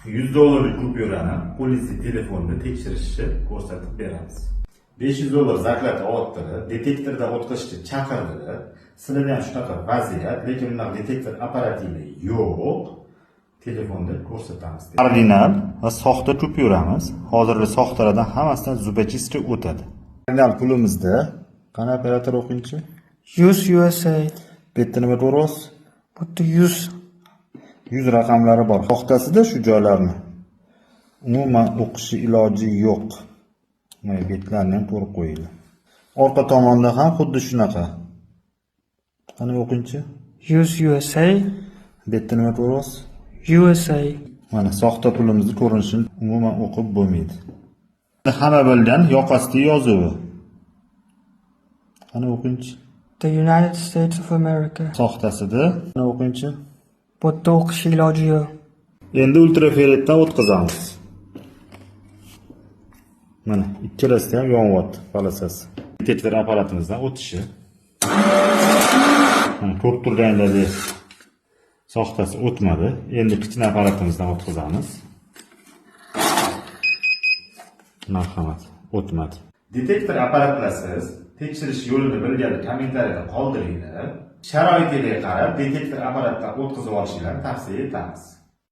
$100 kupyurani politsiya telefonda tekshirishni ko'rsatib beramiz. $500 zaklatni olibdi, detektorda o'tkazishga chaqirdi. Sizlarda ham shunaqa vaziyat, lekin unaqa detektor apparatining yo'q. Telefonda ko'rsatamiz. Original va soxta kupyuramiz. Hozirgi soxtalardan hammasidan zubachistga o'tadi. Original pulimizda qani operator o'qingchi? 100 USA. Bu yerda nima to'g'ri? Bu yerda 100. 100 raqamlari bor. Soxtasida shu joylarni umuman o'qishi iloji yo'q. Mana betlarni ham to'g'ri qo'yildi. Orqa tomonda ham xuddi shunaqa. Qani o'qingchi? 100 USA. Bu yerda nima to'g'ri? USA. Mana soxta pulimizni ko'rinishini umuman o'qib bo'lmaydi. Hamma bilgan yoqasida yozuvi. Qani o'qingchi? The United States of America. Soxtasida qani o'qingchi? Bu yerda o'qish iloji yo'q. Endi ultrafioletdan o'tkazamiz. Mana ikkalasida ham yonyapti polosasi. Detektor apparatimizdan o'tishi. Mana ko'rib turganlaringizdek soxtasi o'tmadi. Endi kichkina apparatimizdan o'tkazamiz. Marhamat, o'tmadi. Detektor apparatlarsiz tekshirish yo'lini bilgan kommentariyada qoldiringlar. Sharoitiga qarab detektor apparatdan o'tkazib olishinglarni tavsiya etamiz.